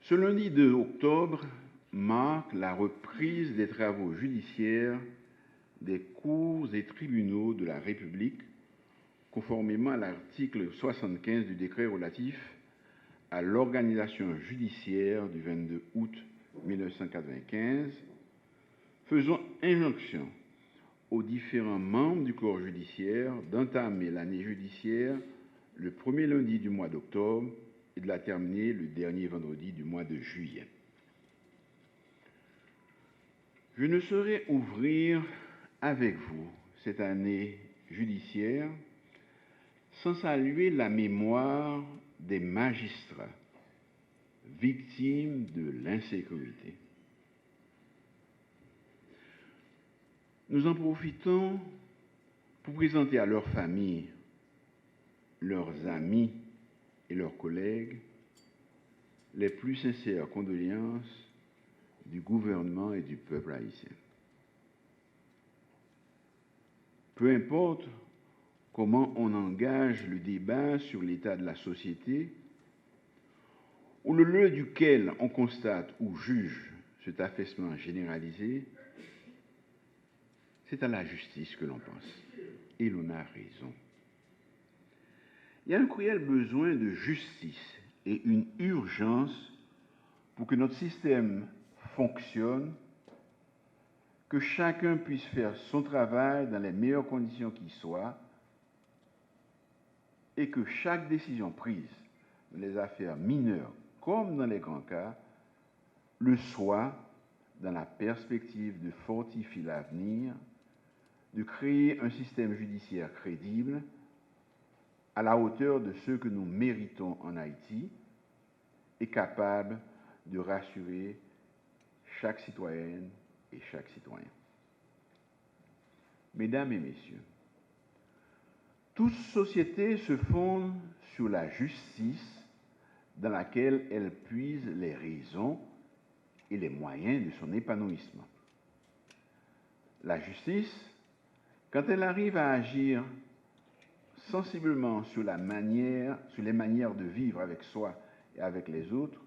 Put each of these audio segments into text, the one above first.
Ce lundi 2 octobre marque la reprise des travaux judiciaires des cours et tribunaux de la République, conformément à l'article 75 du décret relatif à l'organisation judiciaire du 22 août 1995, faisant injonction aux différents membres du corps judiciaire d'entamer l'année judiciaire le premier lundi du mois d'octobre et de la terminer le dernier vendredi du mois de juillet. Je ne saurais ouvrir avec vous cette année judiciaire sans saluer la mémoire des magistrats victimes de l'insécurité. Nous en profitons pour présenter à leurs familles, leurs amis et leurs collègues les plus sincères condoléances du gouvernement et du peuple haïtien. Peu importe comment on engage le débat sur l'état de la société, ou le lieu duquel on constate ou juge cet affaissement généralisé, c'est à la justice que l'on pense. Et l'on a raison. Il y a un cruel besoin de justice et une urgence pour que notre système fonctionne, que chacun puisse faire son travail dans les meilleures conditions qui soient, et que chaque décision prise dans les affaires mineures comme dans les grands cas le soit dans la perspective de fortifier l'avenir, de créer un système judiciaire crédible à la hauteur de ce que nous méritons en Haïti et capable de rassurer chaque citoyenne et chaque citoyen. Mesdames et messieurs, toute société se fonde sur la justice dans laquelle elle puise les raisons et les moyens de son épanouissement. La justice, quand elle arrive à agir sensiblement sur les manières de vivre avec soi et avec les autres,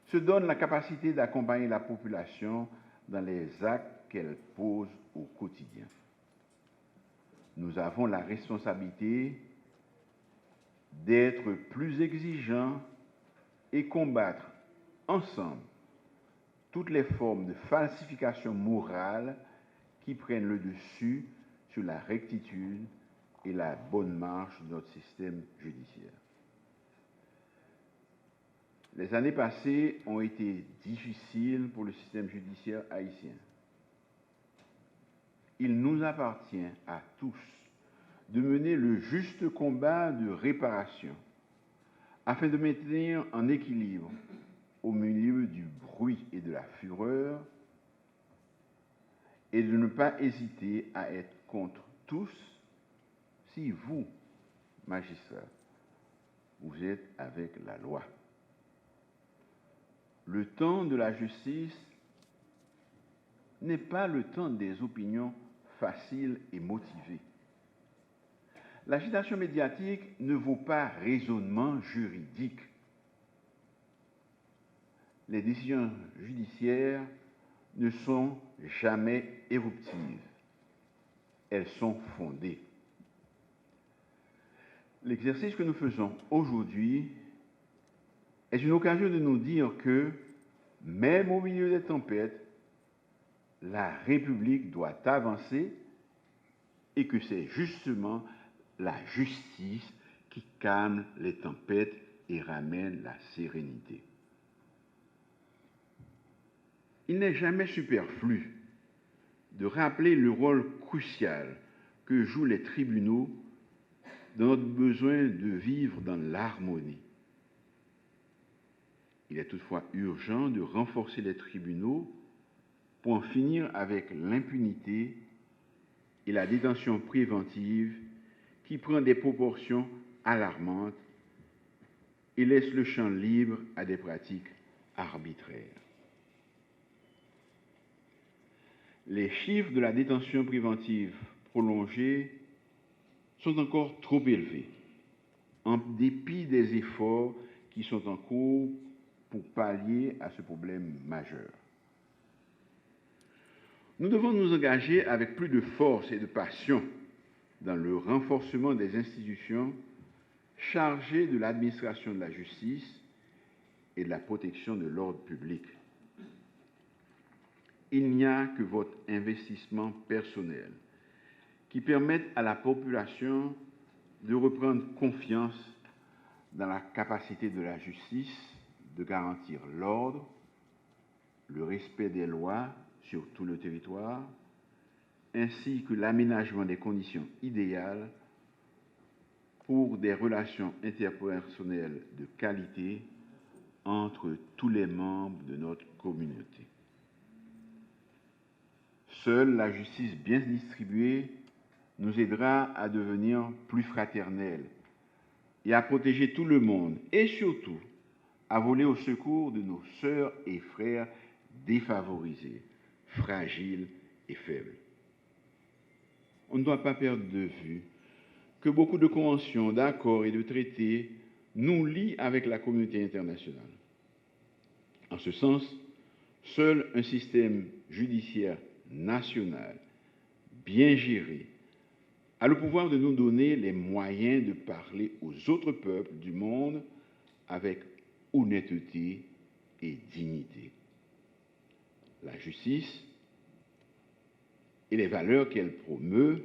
se donne la capacité d'accompagner la population dans les actes qu'elle pose au quotidien. Nous avons la responsabilité d'être plus exigeants et combattre ensemble toutes les formes de falsification morale qui prennent le dessus sur la rectitude et la bonne marche de notre système judiciaire. Les années passées ont été difficiles pour le système judiciaire haïtien. Il nous appartient à tous de mener le juste combat de réparation afin de maintenir en équilibre au milieu du bruit et de la fureur et de ne pas hésiter à être contre tous si vous, magistrats, vous êtes avec la loi. Le temps de la justice n'est pas le temps des opinions faciles et motivées. L'agitation médiatique ne vaut pas raisonnement juridique. Les décisions judiciaires ne sont jamais éruptives. Elles sont fondées. L'exercice que nous faisons aujourd'hui est une occasion de nous dire que, même au milieu des tempêtes, la République doit avancer et que c'est justement la justice qui calme les tempêtes et ramène la sérénité. Il n'est jamais superflu de rappeler le rôle crucial que jouent les tribunaux dans notre besoin de vivre dans l'harmonie. Il est toutefois urgent de renforcer les tribunaux pour en finir avec l'impunité et la détention préventive qui prend des proportions alarmantes et laisse le champ libre à des pratiques arbitraires. Les chiffres de la détention préventive prolongée sont encore trop élevés, en dépit des efforts qui sont en cours pour pallier à ce problème majeur. Nous devons nous engager avec plus de force et de passion dans le renforcement des institutions chargées de l'administration de la justice et de la protection de l'ordre public. Il n'y a que votre investissement personnel qui permette à la population de reprendre confiance dans la capacité de la justice de garantir l'ordre, le respect des lois sur tout le territoire, ainsi que l'aménagement des conditions idéales pour des relations interpersonnelles de qualité entre tous les membres de notre communauté. Seule la justice bien distribuée nous aidera à devenir plus fraternels et à protéger tout le monde et surtout à voler au secours de nos sœurs et frères défavorisés, fragiles et faibles. On ne doit pas perdre de vue que beaucoup de conventions, d'accords et de traités nous lient avec la communauté internationale. En ce sens, seul un système judiciaire national, bien géré, a le pouvoir de nous donner les moyens de parler aux autres peuples du monde avec honnêteté et dignité. La justice et les valeurs qu'elle promeut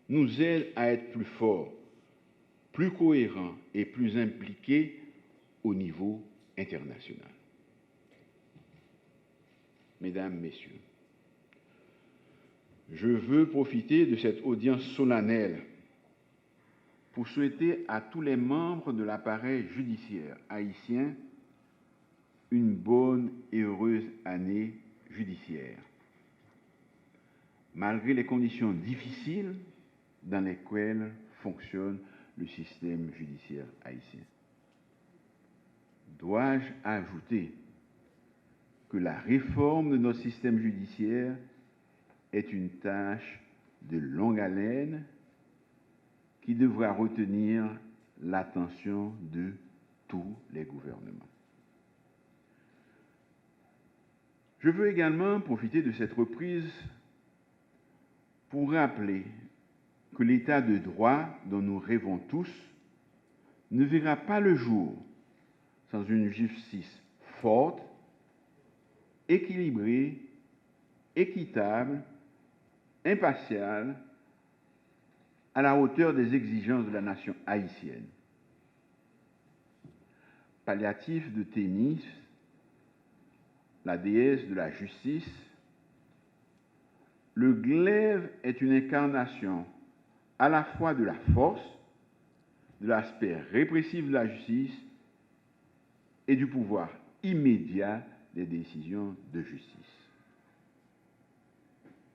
nous aident à être plus forts, plus cohérents et plus impliqués au niveau international. Mesdames, Messieurs, je veux profiter de cette audience solennelle pour souhaiter à tous les membres de l'appareil judiciaire haïtien une bonne et heureuse année judiciaire, malgré les conditions difficiles dans lesquelles fonctionne le système judiciaire haïtien. Dois-je ajouter que la réforme de notre système judiciaire est une tâche de longue haleine qui devra retenir l'attention de tous les gouvernements. Je veux également profiter de cette reprise pour rappeler que l'état de droit dont nous rêvons tous ne verra pas le jour sans une justice forte, équilibrée, équitable, impartiale, à la hauteur des exigences de la nation haïtienne. Palliatif de Thémis, la déesse de la justice, le glaive est une incarnation à la fois de la force, de l'aspect répressif de la justice et du pouvoir immédiat des décisions de justice.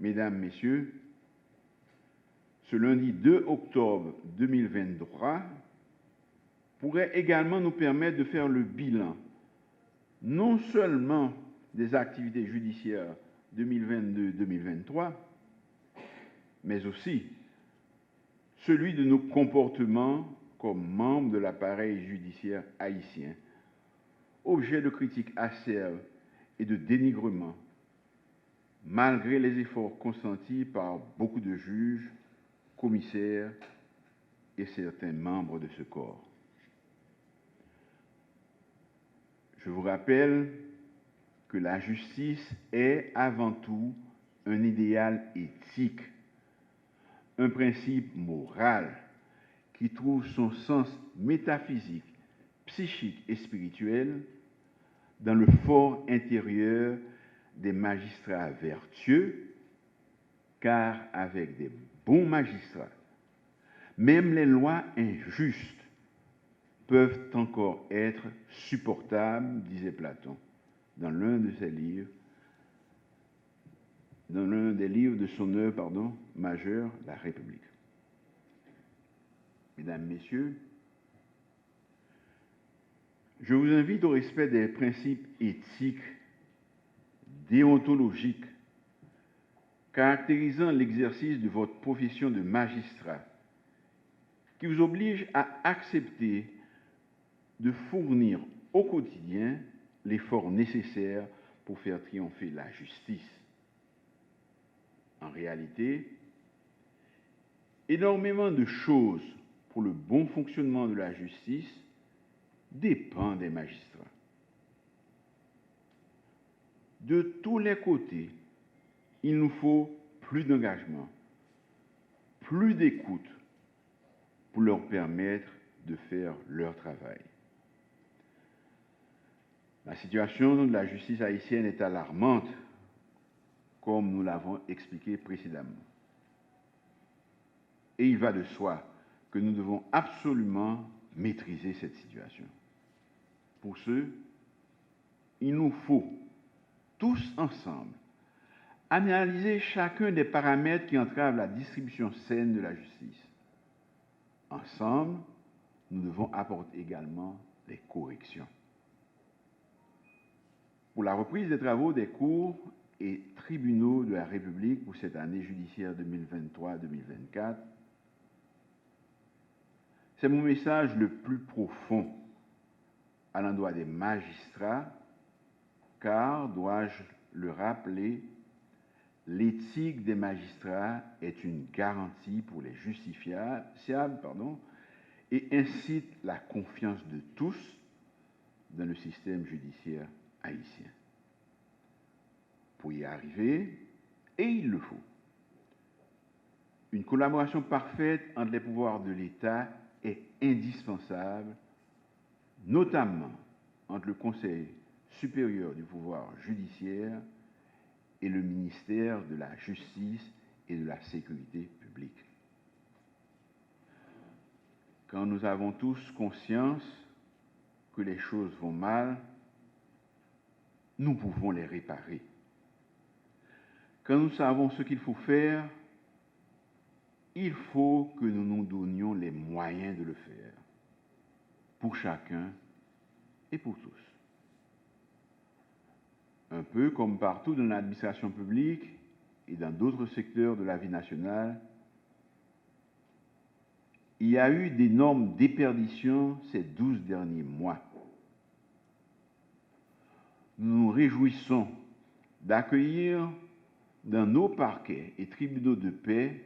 Mesdames, Messieurs, ce lundi 2 octobre 2023 pourrait également nous permettre de faire le bilan non seulement des activités judiciaires 2022-2023, mais aussi celui de nos comportements comme membres de l'appareil judiciaire haïtien, objet de critiques acerbes et de dénigrement, malgré les efforts consentis par beaucoup de juges, commissaires et certains membres de ce corps. Je vous rappelle que la justice est avant tout un idéal éthique, un principe moral qui trouve son sens métaphysique, psychique et spirituel dans le fort intérieur des magistrats vertueux, car avec des bons magistrats, même les lois injustes peuvent encore être supportables, disait Platon dans l'un de ses livres, dans l'un des livres de son œuvre majeure, La République. Mesdames, Messieurs, je vous invite au respect des principes éthiques, déontologiques, caractérisant l'exercice de votre profession de magistrat, qui vous oblige à accepter de fournir au quotidien l'effort nécessaire pour faire triompher la justice. En réalité, énormément de choses pour le bon fonctionnement de la justice dépendent des magistrats. De tous les côtés, il nous faut plus d'engagement, plus d'écoute pour leur permettre de faire leur travail. La situation de la justice haïtienne est alarmante, comme nous l'avons expliqué précédemment. Et il va de soi que nous devons absolument maîtriser cette situation. Pour ce, il nous faut, tous ensemble, analyser chacun des paramètres qui entravent la distribution saine de la justice. Ensemble, nous devons apporter également des corrections. Pour la reprise des travaux des cours et tribunaux de la République pour cette année judiciaire 2023-2024, c'est mon message le plus profond à l'endroit des magistrats, car, dois-je le rappeler, l'éthique des magistrats est une garantie pour les justiciables et incite la confiance de tous dans le système judiciaire haïtien. Pour y arriver, et il le faut, une collaboration parfaite entre les pouvoirs de l'État est indispensable, notamment entre le Conseil supérieur du pouvoir judiciaire et le ministère de la Justice et de la Sécurité publique. Quand nous avons tous conscience que les choses vont mal, nous pouvons les réparer. Quand nous savons ce qu'il faut faire, il faut que nous nous donnions les moyens de le faire, pour chacun et pour tous. Un peu comme partout dans l'administration publique et dans d'autres secteurs de la vie nationale, il y a eu d'énormes déperditions ces 12 derniers mois. Nous nous réjouissons d'accueillir dans nos parquets et tribunaux de paix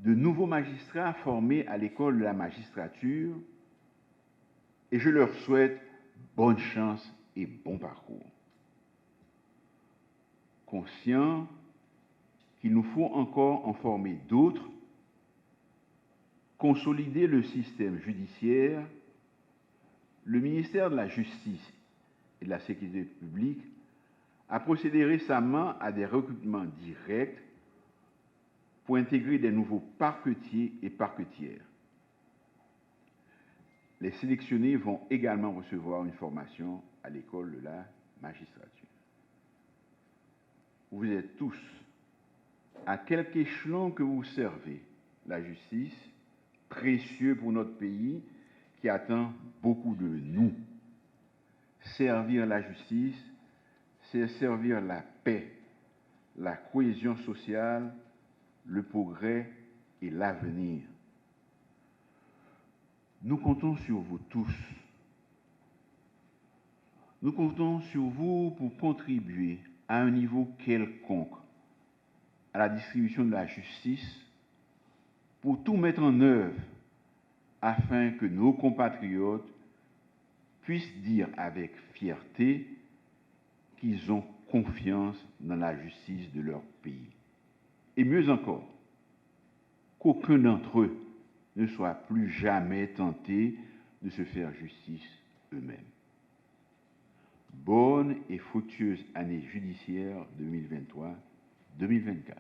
de nouveaux magistrats formés à l'école de la magistrature et je leur souhaite bonne chance et bon parcours. Conscient qu'il nous faut encore en former d'autres, consolider le système judiciaire, le ministère de la Justice et de la Sécurité publique a procédé récemment à des recrutements directs pour intégrer des nouveaux parquetiers et parquetières. Les sélectionnés vont également recevoir une formation à l'école de la magistrature. Vous êtes tous, à quelque échelon que vous servez, la justice, précieux pour notre pays qui attend beaucoup de nous. Servir la justice, c'est servir la paix, la cohésion sociale, le progrès et l'avenir. Nous comptons sur vous tous. Nous comptons sur vous pour contribuer à un niveau quelconque à la distribution de la justice, pour tout mettre en œuvre afin que nos compatriotes puissent dire avec fierté qu'ils ont confiance dans la justice de leur pays. Et mieux encore, qu'aucun d'entre eux ne soit plus jamais tenté de se faire justice eux-mêmes. Bonne et fructueuse année judiciaire 2023-2024.